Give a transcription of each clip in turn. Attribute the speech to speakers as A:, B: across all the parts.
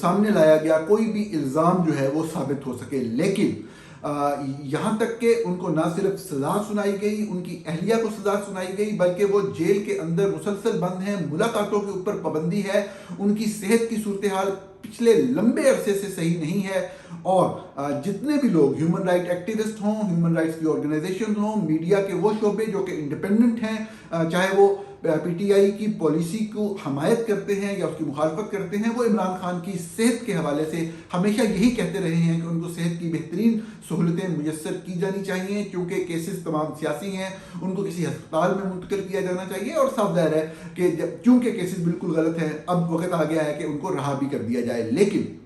A: سامنے لایا گیا، کوئی بھی الزام جو ہے وہ ثابت ہو سکے. لیکن یہاں تک کہ ان کو نہ صرف سزا سنائی گئی، ان کی اہلیہ کو سزا سنائی گئی، بلکہ وہ جیل کے اندر مسلسل بند ہیں، ملاقاتوں کے اوپر پابندی ہے، ان کی صحت کی صورتحال پچھلے لمبے عرصے سے صحیح نہیں ہے. اور جتنے بھی لوگ ہیومن رائٹ ایکٹیوسٹ ہوں، ہیومن رائٹس کی آرگنائزیشن ہوں، میڈیا کے وہ شعبے جو کہ انڈیپینڈنٹ ہیں، چاہے وہ پی ٹی آئی کی پالیسی کو حمایت کرتے ہیں یا اس کی مخالفت کرتے ہیں، وہ عمران خان کی صحت کے حوالے سے ہمیشہ یہی کہتے رہے ہیں کہ ان کو صحت کی بہترین سہولتیں میسر کی جانی چاہیے، کیونکہ کیسز تمام سیاسی ہیں، ان کو کسی ہسپتال میں منتقل کیا جانا چاہیے. اور صاف ظاہر ہے کہ چونکہ کیسز بالکل غلط ہیں، اب وقت آ گیا ہے کہ ان کو رہا بھی کر دیا جائے. لیکن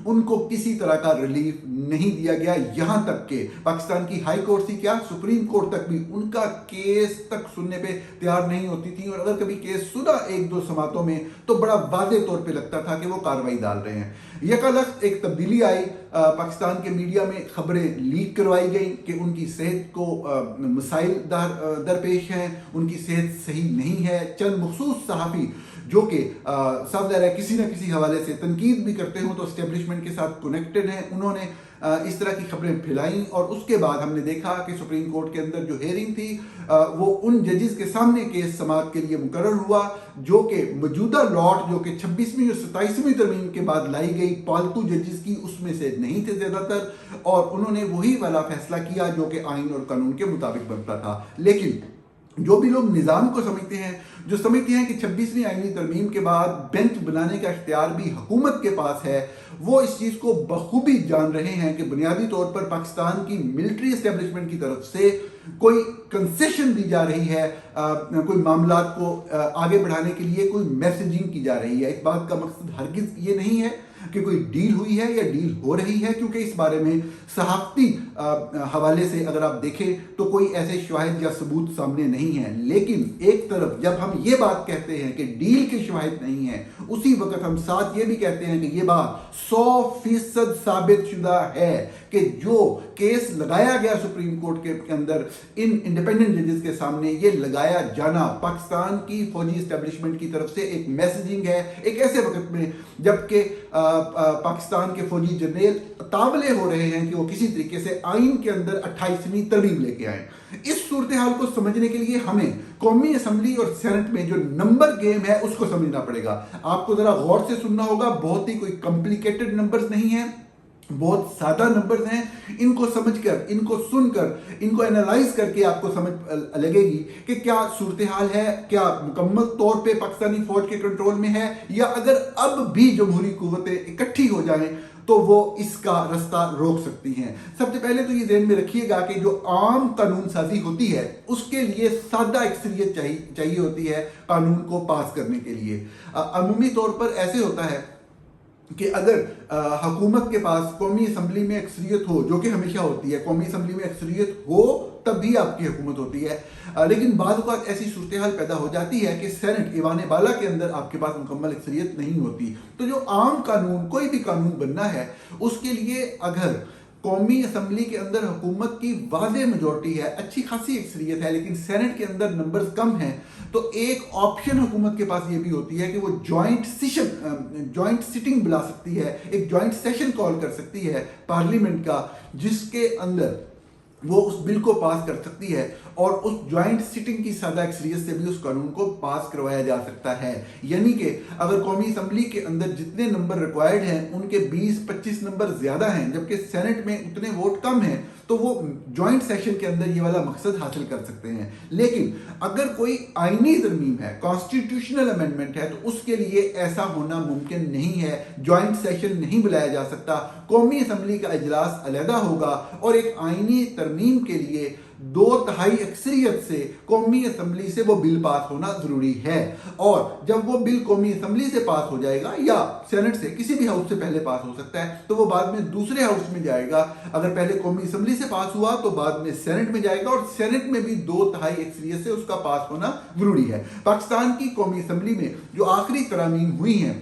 A: ان کو کسی طرح کا ریلیف نہیں دیا گیا، یہاں تک کہ پاکستان کی ہائی کورٹ سے کیا سپریم کورٹ تک بھی ان کا کیس تک سننے پہ تیار نہیں ہوتی تھی. اور اگر کبھی کیس سنا ایک دو سماعتوں میں تو بڑا واضح طور پہ لگتا تھا کہ وہ کارروائی ڈال رہے ہیں. یکالخت ایک تبدیلی آئی، پاکستان کے میڈیا میں خبریں لیک کروائی گئیں کہ ان کی صحت کو مسائل درپیش ہیں، ان کی صحت صحیح نہیں ہے. چند مخصوص صحافی جو کہ صاف ظاہر ہے کسی نہ کسی حوالے سے تنقید بھی کرتے ہوں تو اسٹیبلشمنٹ کے ساتھ کنیکٹڈ ہیں، انہوں نے اس طرح کی خبریں پھیلائیں. اور اس کے بعد ہم نے دیکھا کہ سپریم کورٹ کے اندر جو ہیئرنگ تھی وہ ان ججز کے سامنے کیس سماعت کے لیے مقرر ہوا جو کہ موجودہ لاٹ جو کہ 26ویں اور 27ویں ترمیم کے بعد لائی گئی پالتو ججز کی اس میں سے نہیں تھے زیادہ تر، اور انہوں نے وہی والا فیصلہ کیا جو کہ آئین اور قانون کے مطابق بنتا تھا. لیکن جو بھی لوگ نظام کو سمجھتے ہیں، جو سمجھتے ہیں کہ 26ویں آئینی ترمیم کے بعد بینچ بنانے کا اختیار بھی حکومت کے پاس ہے، وہ اس چیز کو بخوبی جان رہے ہیں کہ بنیادی طور پر پاکستان کی ملٹری اسٹیبلشمنٹ کی طرف سے کوئی کنسیشن دی جا رہی ہے، کوئی معاملات کو آگے بڑھانے کے لیے کوئی میسیجنگ کی جا رہی ہے. اس بات کا مقصد ہرگز یہ نہیں ہے کہ کوئی ڈیل ہوئی ہے یا ڈیل ہو رہی ہے، کیونکہ اس بارے میں صحافتی حوالے سے اگر آپ دیکھیں تو کوئی ایسے شواہد یا ثبوت سامنے نہیں ہیں. لیکن ایک طرف جب ہم یہ بات کہتے ہیں کہ ڈیل کے شواہد نہیں ہیں، اسی وقت ہم ساتھ یہ بھی کہتے ہیں کہ یہ بات 100% ثابت شدہ ہے کہ جو کیس لگایا گیا سپریم کورٹ کے اندر ان انڈیپینڈنٹ ججز کے سامنے، یہ لگایا جانا پاکستان کی فوجی اسٹیبلشمنٹ کی طرف سے ایک میسیجنگ ہے، ایک ایسے وقت میں جبکہ پاکستان کے فوجی جنرل تاولے ہو رہے ہیں کہ وہ کسی طریقے سے آئین کے اندر 28ویں ترمیم لے کے آئیں. اس صورتحال کو سمجھنے کے لیے ہمیں قومی اسمبلی اور سینٹ میں جو نمبر گیم ہے اس کو سمجھنا پڑے گا. آپ کو ذرا غور سے سننا ہوگا، بہت ہی کوئی کمپلیکیٹڈ نمبرز نہیں ہیں، بہت سادہ نمبرز ہیں. ان کو سمجھ کر، ان کو سن کر، ان کو اینالائز کر کے آپ کو سمجھ لگے گی کہ کیا صورتحال ہے، کیا مکمل طور پہ پاکستانی فوج کے کنٹرول میں ہے، یا اگر اب بھی جمہوری قوتیں اکٹھی ہو جائیں تو وہ اس کا رستہ روک سکتی ہیں. سب سے پہلے تو یہ ذہن میں رکھیے گا کہ جو عام قانون سازی ہوتی ہے اس کے لیے سادہ اکثریت چاہیے ہوتی ہے قانون کو پاس کرنے کے لیے. عمومی طور پر ایسے ہوتا ہے کہ اگر حکومت کے پاس قومی اسمبلی میں اکثریت ہو، جو کہ ہمیشہ ہوتی ہے، قومی اسمبلی میں اکثریت ہو تب بھی آپ کی حکومت ہوتی ہے، لیکن بعض اوقات ایسی صورتحال پیدا ہو جاتی ہے کہ سینٹ ایوان بالا کے اندر آپ کے پاس مکمل اکثریت نہیں ہوتی. تو جو عام قانون، کوئی بھی قانون بننا ہے، اس کے لیے اگر قومی اسمبلی کے اندر حکومت کی واضح میجورٹی ہے، اچھی خاصی اکثریت ہے، لیکن سینٹ کے اندر نمبرز کم ہیں، تو ایک آپشن حکومت کے پاس یہ بھی ہوتی ہے کہ وہ جوائنٹ سٹنگ بلا سکتی ہے، ایک جوائنٹ سیشن کال کر سکتی ہے پارلیمنٹ کا، جس کے اندر وہ اس بل کو پاس کر سکتی ہے، اور اس جوائنٹ سٹنگ کی سادہ اکثریت سے بھی اس قانون کو پاس کروایا جا سکتا ہے. یعنی کہ اگر قومی اسمبلی کے اندر جتنے نمبر ریکوائرڈ ہیں ان کے 20-25 نمبر زیادہ ہیں، جبکہ سینٹ میں اتنے ووٹ کم ہیں، تو وہ جوائنٹ سیشن کے اندر یہ والا مقصد حاصل کر سکتے ہیں. لیکن اگر کوئی آئینی ترمیم ہے، کانسٹیٹیوشنل امینڈمنٹ ہے، تو اس کے لیے ایسا ہونا ممکن نہیں ہے. جوائنٹ سیشن نہیں بلایا جا سکتا، قومی اسمبلی کا اجلاس علیحدہ ہوگا، اور ایک آئینی ترمیم کے لیے 2/3 اکثریت سے قومی اسمبلی سے وہ بل پاس ہونا ضروری ہے. اور جب وہ بل قومی اسمبلی سے پاس ہو جائے گا یا سینٹ سے، کسی بھی ہاؤس سے پہلے پاس ہو سکتا ہے، تو وہ بعد میں دوسرے ہاؤس میں جائے گا. اگر پہلے قومی اسمبلی سے پاس ہوا تو بعد میں سینٹ میں جائے گا، اور سینٹ میں بھی 2/3 اکثریت سے اس کا پاس ہونا ضروری ہے. پاکستان کی قومی اسمبلی میں جو آخری ترامیم ہوئی ہیں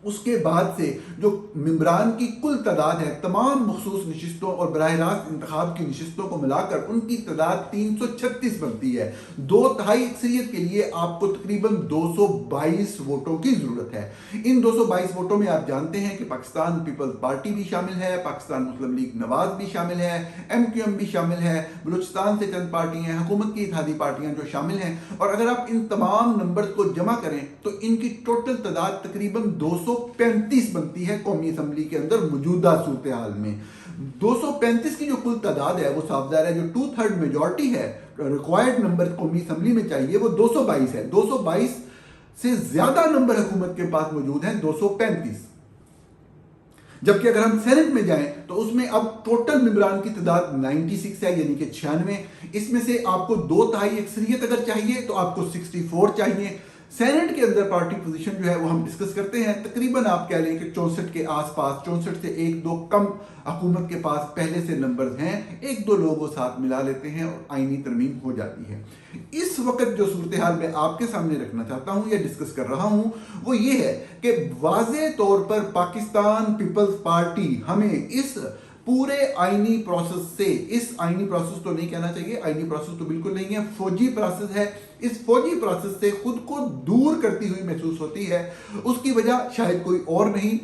A: اس کے بعد سے جو ممبران کی کل تعداد ہے تمام مخصوص نشستوں اور براہ راست انتخاب کی نشستوں کو ملا کر ان کی تعداد 336 بنتی ہے۔ 2/3 اکثریت کے لیے آپ کو تقریباً 222 ووٹوں کی ضرورت ہے۔ ان 222 ووٹوں میں آپ جانتے ہیں کہ پاکستان پیپلز پارٹی بھی شامل ہے، پاکستان مسلم لیگ نواز بھی شامل ہے، MQM بھی شامل ہے، بلوچستان سے چند پارٹیاں، حکومت کی اتحادی پارٹیاں جو شامل ہیں، اور اگر آپ ان تمام نمبرز کو جمع کریں تو ان کی ٹوٹل تعداد تقریباً 235 بنتی ہے قومی اسمبلی کے اندر موجودہ صورتحال میں۔ 235 کی جو کل تعداد ہے وہ صاف ظاہر ہے جو 2/3 میجورٹی ہے، ریکوائرڈ نمبر قومی اسمبلی میں چاہیے وہ 222 ہے۔ 222 سے زیادہ نمبر حکومت کے پاس موجود ہیں 235، جبکہ اگر ہم سینٹ میں جائیں تو اس میں اب ٹوٹل ممبران کی تعداد 96 ہے، یعنی کہ 96۔ اس میں سے آپ کو 2/3 اکثریت اگر چاہیے تو آپ کو 64 چاہیے۔ سینٹ کے اندر پارٹی پوزیشن جو ہے وہ ہم ڈسکس کرتے ہیں، تقریباً آپ کہہ لیں کہ 64 کے آس پاس، 64 سے 1-2 کم حکومت کے پاس پہلے سے نمبرز ہیں، 1-2 لوگ وہ ساتھ ملا لیتے ہیں اور آئینی ترمیم ہو جاتی ہے۔ اس وقت جو صورتحال میں آپ کے سامنے رکھنا چاہتا ہوں یا ڈسکس کر رہا ہوں وہ یہ ہے کہ واضح طور پر پاکستان پیپلز پارٹی ہمیں اس پورے آئینی پروسیس سے، اس آئینی پروسیس تو نہیں کہنا چاہیے، آئینی پروسیس تو بالکل نہیں ہے، فوجی پروسیس ہے، اس فوجی پروسیس سے خود کو دور کرتی ہوئی محسوس ہوتی ہے۔ اس کی وجہ شاید کوئی اور نہیں،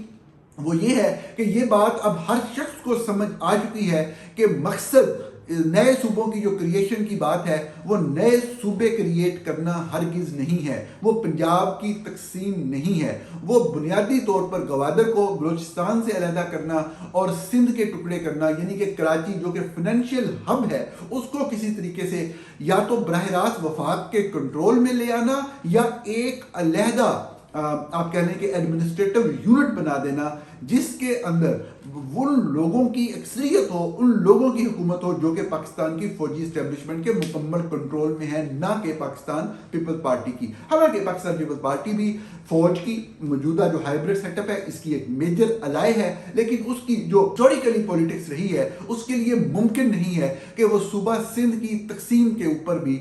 A: وہ یہ ہے کہ یہ بات اب ہر شخص کو سمجھ آ چکی ہے کہ مقصد نئے صوبوں کی جو کریشن کی بات ہے وہ نئے صوبے کریٹ کرنا ہرگز نہیں ہے، وہ پنجاب کی تقسیم نہیں ہے، وہ بنیادی طور پر گوادر کو بلوچستان سے علیحدہ کرنا اور سندھ کے ٹکڑے کرنا، یعنی کہ کراچی جو کہ فائنینشیل ہب ہے اس کو کسی طریقے سے یا تو براہ راست وفاق کے کنٹرول میں لے آنا یا ایک علیحدہ آپ کہہ لیں کہ ایڈمنسٹریٹو یونٹ بنا دینا جس کے اندر ان لوگوں کی اکثریت ہو، ان لوگوں کی حکومت ہو جو کہ پاکستان کی فوجی اسٹیبلشمنٹ کے مکمل کنٹرول میں ہے، نہ کہ پاکستان پیپلز پارٹی کی۔ حالانکہ پاکستان پیپلز پارٹی بھی فوج کی موجودہ جو ہائبرڈ سیٹ اپ ہے اس کی ایک میجر الائے ہے، لیکن اس کی جو ہسٹوریکلی پولیٹکس رہی ہے اس کے لیے ممکن نہیں ہے کہ وہ صوبہ سندھ کی تقسیم کے اوپر بھی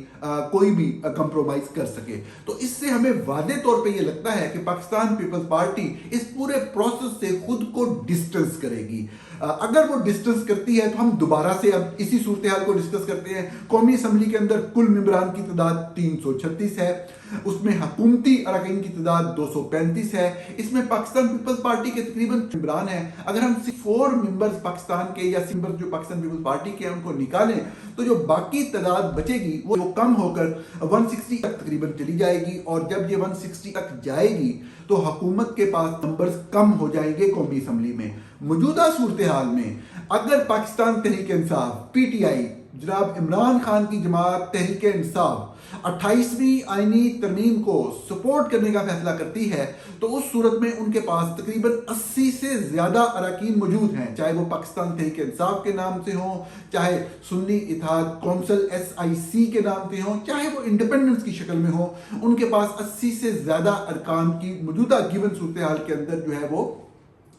A: کوئی بھی کمپرومائز کر سکے۔ تو اس سے ہمیں واضح طور پہ یہ لگتا ہے کہ پاکستان پیپلز پارٹی اس پورے پروسیس سے خود کو ڈسٹنس کرے گی۔ اگر وہ ڈسٹنس کرتی ہے تو ہم دوبارہ سے اب اسی صورتحال کو ڈسکس کرتے ہیں۔ قومی اسمبلی کے اندر کل ممبران کی تعداد 336 ہے، اس میں حکومتی اراکین کی تعداد 235 ہے، اس میں پاکستان پیپلز پارٹی کے تقریباً ممبران ہیں۔ اگر ہم 4 ممبرز پاکستان کے یا ممبرز جو پاکستان پیپلز پارٹی کے ہیں ان کو نکالیں تو جو باقی تعداد بچے گی وہ کم ہو کر 160 تک تقریباً چلی جائے گی، اور جب یہ 160 تک جائے گی تو حکومت کے پاس نمبرز کم ہو جائیں گے قومی اسمبلی میں۔ موجودہ صورتحال میں اگر پاکستان تحریک انصاف PTI جناب عمران خان کی جماعت تحریک انصاف 28ویں آئینی ترمیم کو سپورٹ کرنے کا فیصلہ کرتی ہے تو اس صورت میں ان کے پاس تقریباً 80 سے زیادہ اراکین موجود ہیں، چاہے وہ پاکستان تحریک انصاف کے نام سے ہوں، چاہے سنی اتحاد کونسل SIC کے نام سے ہوں، چاہے وہ انڈیپینڈنس کی شکل میں ہوں، ان کے پاس 80 سے زیادہ ارکان کی موجودہ گیون صورتحال کے اندر جو ہے وہ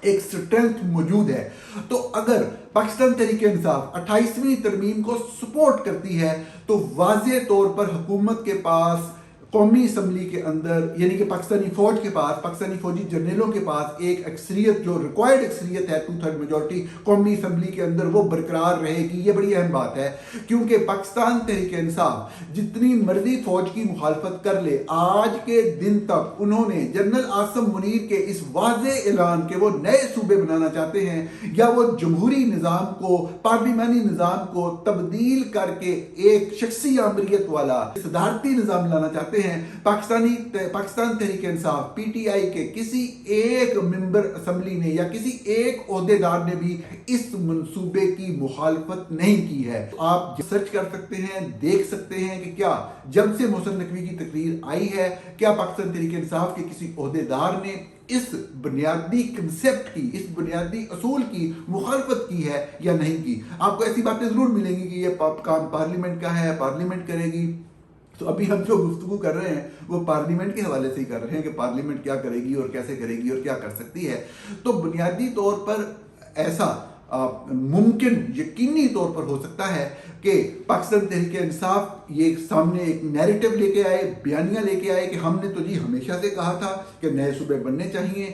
A: ایک سٹرینتھ موجود ہے۔ تو اگر پاکستان تحریک انصاف 28ویں ترمیم کو سپورٹ کرتی ہے تو واضح طور پر حکومت کے پاس قومی اسمبلی کے اندر، یعنی کہ پاکستانی فوج کے پاس، پاکستانی فوجی جرنیلوں کے پاس ایک اکثریت جو ریکوائرڈ اکثریت ہے 2/3 میجورٹی قومی اسمبلی کے اندر وہ برقرار رہے گی۔ یہ بڑی اہم بات ہے کیونکہ پاکستان تحریک انصاف جتنی مرضی فوج کی مخالفت کر لے، آج کے دن تک انہوں نے جنرل عاصم منیر کے اس واضح اعلان کہ وہ نئے صوبے بنانا چاہتے ہیں یا وہ جمہوری نظام کو، پارلیمانی نظام کو تبدیل کر کے ایک شخصی آمریت والا صدارتی نظام لانا چاہتے ہیں، پاکستان تحریک انصاف PTI کے کسی ایک ممبر اسمبلی نے یا کسی ایک عہدیدار نے بھی اس منصوبے کی مخالفت نہیں کی ہے۔ آپ سرچ کر سکتے ہیں، دیکھ سکتے ہیں کہ کیا جب سے محسن نقوی کی تقریر آئی ہے کیا پاکستان تحریک انصاف کے کسی عہدیدار نے اس بنیادی کنسیپٹ کی، اس بنیادی اصول کی مخالفت کی ہے یا نہیں کی۔ آپ کو ایسی باتیں ضرور ملیں گی کہ یہ کام پارلیمنٹ کا ہے، پارلیمنٹ کرے گی۔ تو ابھی ہم جو گفتگو کر رہے ہیں وہ پارلیمنٹ کے حوالے سے ہی کر رہے ہیں کہ پارلیمنٹ کیا کرے گی اور کیسے کرے گی اور کیا کر سکتی ہے۔ تو بنیادی طور پر ایسا ممکن یقینی طور پر ہو سکتا ہے کہ پاکستان تحریک انصاف یہ سامنے ایک نیریٹو لے کے آئے، بیانیہ لے کے آئے کہ ہم نے تو جی ہمیشہ سے کہا تھا کہ نئے صوبے بننے چاہیے،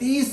A: 30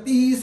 A: 30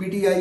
A: PTI,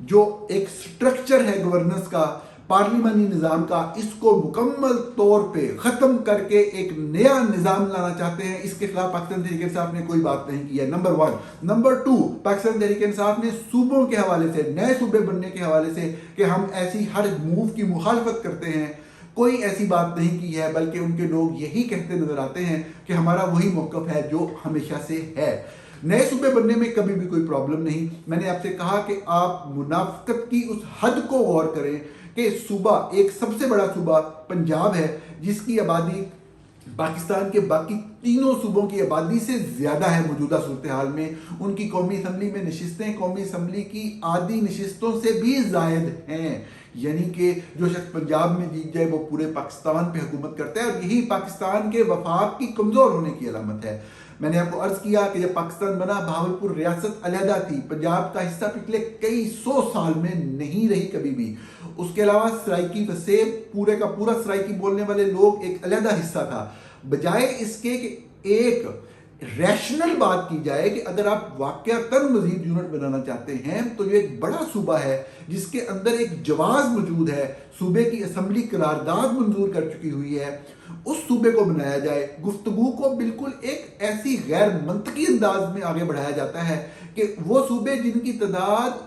A: جو ایک سٹرکچر ہے گورننس کا، پارلیمانی نظام کا، اس کو مکمل طور پہ ختم کر کے ایک نیا نظام لانا چاہتے ہیں، اس کے خلاف پاکستان تحریک انصاف نے کوئی بات نہیں کی ہے، نمبر 1۔ نمبر 2، پاکستان تحریک انصاف نے صوبوں کے حوالے سے، نئے صوبے بننے کے حوالے سے کہ ہم ایسی ہر موو کی مخالفت کرتے ہیں، کوئی ایسی بات نہیں کی ہے، بلکہ ان کے لوگ یہی کہتے نظر آتے ہیں کہ ہمارا وہی موقف ہے جو ہمیشہ سے ہے۔ نئے صوبے بننے میں کبھی بھی کوئی پرابلم نہیں۔ میں نے آپ سے کہا کہ آپ منافقت کی اس حد کو غور کریں کہ صوبہ، ایک سب سے بڑا صوبہ پنجاب ہے، جس کی آبادی پاکستان کے باقی تینوں صوبوں کی آبادی سے زیادہ ہے موجودہ صورتحال میں۔ ان کی قومی اسمبلی میں نشستیں قومی اسمبلی کی آدھی نشستوں سے بھی زائد ہیں، یعنی کہ جو شخص پنجاب میں جیت جائے وہ پورے پاکستان پہ حکومت کرتا ہے، اور یہی پاکستان کے وفاق کی کمزور ہونے کی علامت ہے۔ میں نے آپ کو عرض کیا کہ جب پاکستان بنا، بہاولپور ریاست علیحدہ تھی، پنجاب کا حصہ پچھلے کئی 100 سال میں نہیں رہی کبھی بھی۔ اس کے علاوہ سرائکی وسیب، پورے کا پورا سرائکی بولنے والے لوگ ایک علیحدہ حصہ تھا۔ بجائے اس کے کہ ایک ریشنل بات کی جائے کہ اگر آپ واقعتاً مزید یونٹ بنانا چاہتے ہیں تو یہ ایک بڑا صوبہ ہے جس کے اندر ایک جواز موجود ہے، صوبے کی اسمبلی قرارداد منظور کر چکی ہوئی ہے، اس صوبے کو بنایا جائے۔ گفتگو کو بالکل ایک ایسی غیر منطقی انداز میں آگے بڑھایا جاتا ہے کہ وہ صوبے جن کی تعداد،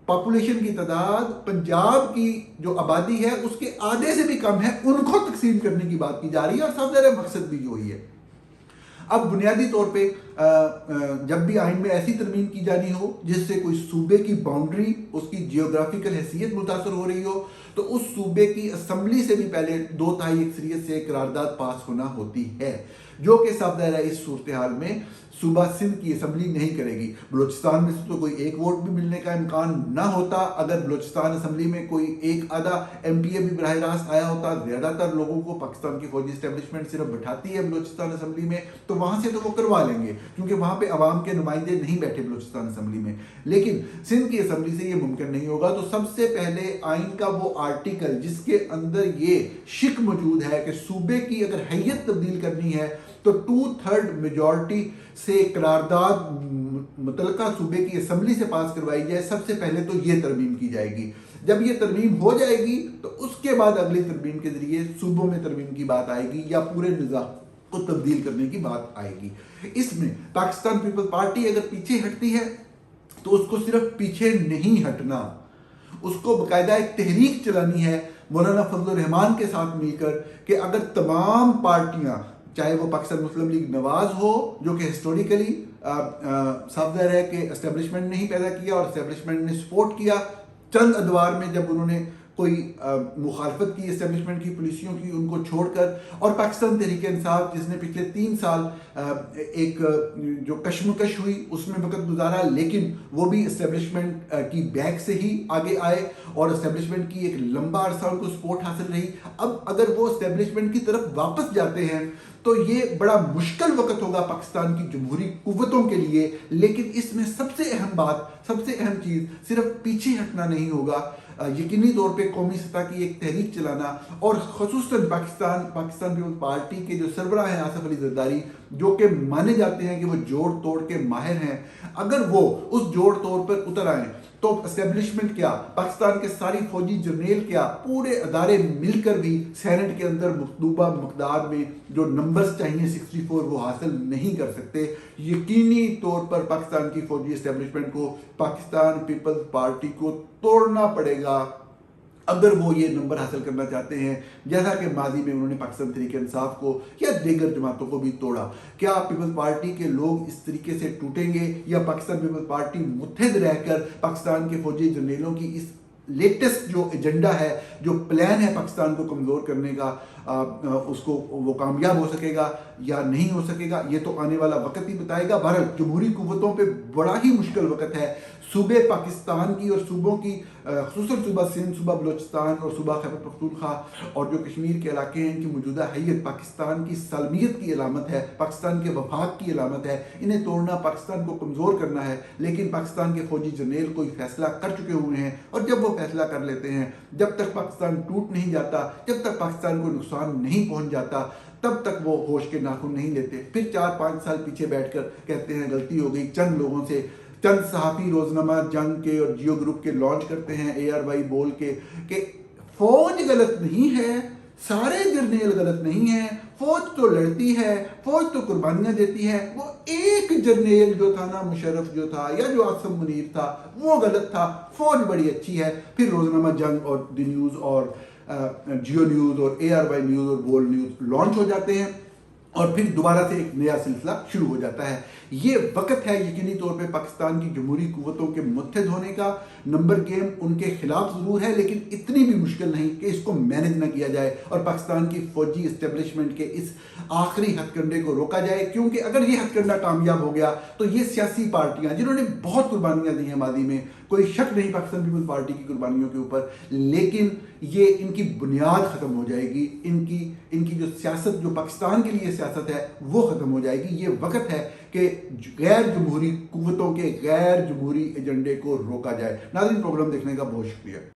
A: پاپولیشن کی تعداد پنجاب کی جو آبادی ہے اس کے آدھے سے بھی کم ہے، ان کو تقسیم کرنے کی بات کی جا رہی ہے، اور سب سے مقصد بھی وہی ہے۔ اب بنیادی طور پہ جب بھی آئین میں ایسی ترمیم کی جانی ہو جس سے کوئی صوبے کی باؤنڈری، اس کی جیوگرافیکل حیثیت متاثر ہو رہی ہو، تو اس صوبے کی اسمبلی سے بھی پہلے 2/3 اکثریت سے قرارداد پاس ہونا ہوتی ہے، جو کہ صاف ظاہر ہے اس صورتحال میں صوبہ سندھ کی اسمبلی نہیں کرے گی۔ بلوچستان میں سے تو کوئی ایک ووٹ بھی ملنے کا امکان نہ ہوتا۔ اگر بلوچستان اسمبلی میں کوئی ایک آدھا ایم پی اے بھی براہ راست آیا ہوتا، زیادہ تر لوگوں کو پاکستان کی فوجی اسٹیبلشمنٹ صرف بٹھاتی ہے بلوچستان اسمبلی میں، تو وہاں سے تو وہ کروا لیں گے کیونکہ وہاں پہ عوام کے نمائندے نہیں بیٹھے بلوچستان اسمبلی میں۔ لیکن سندھ کی اسمبلی سے یہ ممکن نہیں ہوگا، تو سب سے پہلے آئین کا وہ آرٹیکل جس کے اندر یہ شک موجود ہے کہ صوبے کی اگر حیت تبدیل کرنی ہے تو 2/3 میجورٹی سے قرارداد متعلقہ صوبے کی اسمبلی سے پاس کروائی جائے، سب سے پہلے تو یہ ترمیم کی جائے گی۔ جب یہ ترمیم ہو جائے گی تو اس کے بعد اگلی ترمیم کے ذریعے صوبوں میں ترمیم کی بات آئے گی یا پورے نظام کو تبدیل کرنے کی بات آئے گی۔ اس میں پاکستان پیپل پارٹی اگر پیچھے ہٹتی ہے تو اس کو صرف پیچھے نہیں ہٹنا، اس کو باقاعدہ ایک تحریک چلانی ہے مولانا فضل الرحمان کے ساتھ مل کر کہ اگر تمام پارٹیاں، چاہے وہ پاکستان مسلم لیگ نواز ہو جو کہ ہسٹوریکلی صاف ظاہر ہے کہ اسٹیبلشمنٹ نے ہی پیدا کیا اور اسٹیبلشمنٹ نے سپورٹ کیا، چند ادوار میں جب انہوں نے کوئی مخالفت کی اسٹیبلشمنٹ کی پالیسیوں کی ان کو چھوڑ کر، اور پاکستان تحریک انصاف جس نے پچھلے 3 سال ایک جو کشمکش ہوئی اس میں وقت گزارا، لیکن وہ بھی اسٹیبلشمنٹ کی بیک سے ہی آگے آئے اور اسٹیبلشمنٹ کی ایک لمبا عرصہ ان کو سپورٹ حاصل رہی۔ اب اگر وہ اسٹیبلشمنٹ کی طرف واپس جاتے ہیں تو یہ بڑا مشکل وقت ہوگا پاکستان کی جمہوری قوتوں کے لیے، لیکن اس میں سب سے اہم بات، سب سے اہم چیز صرف پیچھے ہٹنا نہیں ہوگا، یقینی طور پہ قومی سطح کی ایک تحریک چلانا، اور خصوصاً پاکستان پیپلز پارٹی کے جو سربراہ ہیں آصف علی زرداری، جو کہ مانے جاتے ہیں کہ وہ جوڑ توڑ کے ماہر ہیں، اگر وہ اس جوڑ توڑ پر اتر آئیں تو اسٹیبلشمنٹ کیا، پاکستان کے ساری فوجی جرنیل کیا، پورے ادارے مل کر بھی سینٹ کے اندر مطلوبہ مقدار میں جو نمبرز چاہیے 64 وہ حاصل نہیں کر سکتے۔ یقینی طور پر پاکستان کی فوجی اسٹیبلشمنٹ کو پاکستان پیپلز پارٹی کو توڑنا پڑے گا اگر وہ یہ نمبر حاصل کرنا چاہتے ہیں، جیسا کہ ماضی میں انہوں نے پاکستان تحریک انصاف کو یا دیگر جماعتوں کو بھی توڑا۔ کیا پیپلز پارٹی کے لوگ اس طریقے سے ٹوٹیں گے، یا پاکستان پیپلز پارٹی متحد رہ کر پاکستان کے فوجی جرنیلوں کی اس لیٹسٹ جو ایجنڈا ہے، جو پلان ہے پاکستان کو کمزور کرنے کا، اس کو وہ کامیاب ہو سکے گا یا نہیں ہو سکے گا، یہ تو آنے والا وقت ہی بتائے گا۔ بہرحال جمہوری قوتوں پہ بڑا ہی مشکل وقت ہے۔ صوبے پاکستان کی اور صوبوں کی، خصوصاً صوبہ سندھ، صوبہ بلوچستان اور صوبہ خیبر پختونخوا اور جو کشمیر کے علاقے ہیں، ان کی موجودہ حیت پاکستان کی سالمیت کی علامت ہے، پاکستان کے وفاق کی علامت ہے۔ انہیں توڑنا پاکستان کو کمزور کرنا ہے، لیکن پاکستان کے فوجی جرنیل کوئی فیصلہ کر چکے ہوئے ہیں، اور جب وہ فیصلہ کر لیتے ہیں، جب تک پاکستان ٹوٹ نہیں جاتا، جب تک پاکستان کو نقصان نہیں پہنچ جاتا، تب تک وہ ہوش کے ناخن نہیں لیتے۔ پھر 4-5 سال پیچھے بیٹھ کر کہتے ہیں غلطی ہو گئی، چند لوگوں سے چند صحافی روزنامہ جنگ کے اور جیو گروپ کے لانچ کرتے ہیں ARY بول کے کہ فوج غلط نہیں ہے، سارے جرنیل غلط نہیں ہیں، فوج تو لڑتی ہے، فوج تو قربانیاں دیتی ہے، وہ ایک جرنیل جو تھا نا، مشرف جو تھا یا جو عاصم منیر تھا، وہ غلط تھا، فوج بڑی اچھی ہے۔ پھر روزنامہ جنگ اور دی نیوز اور جیو نیوز اور ARY نیوز اور گولڈ نیوز لانچ ہو جاتے ہیں، اور پھر دوبارہ سے ایک نیا سلسلہ شروع ہو جاتا ہے۔ یہ وقت ہے یقینی طور پہ پاکستان کی جمہوری قوتوں کے متحد ہونے کا۔ نمبر گیم ان کے خلاف ضرور ہے، لیکن اتنی بھی مشکل نہیں کہ اس کو مینج نہ کیا جائے اور پاکستان کی فوجی اسٹیبلشمنٹ کے اس آخری ہتھ کنڈے کو روکا جائے، کیونکہ اگر یہ ہتھ کنڈا کامیاب ہو گیا تو یہ سیاسی پارٹیاں جنہوں نے بہت قربانیاں دی ہیں ماضی میں، کوئی شک نہیں پاکستان پیپلز پارٹی کی قربانیوں کے اوپر، لیکن یہ ان کی بنیاد ختم ہو جائے گی، ان کی جو سیاست، جو پاکستان کے لیے سیاست ہے وہ ختم ہو جائے گی۔ یہ وقت ہے کہ غیر جمہوری قوتوں کے غیر جمہوری ایجنڈے کو روکا جائے۔ ناظرین، پروگرام دیکھنے کا بہت شکریہ۔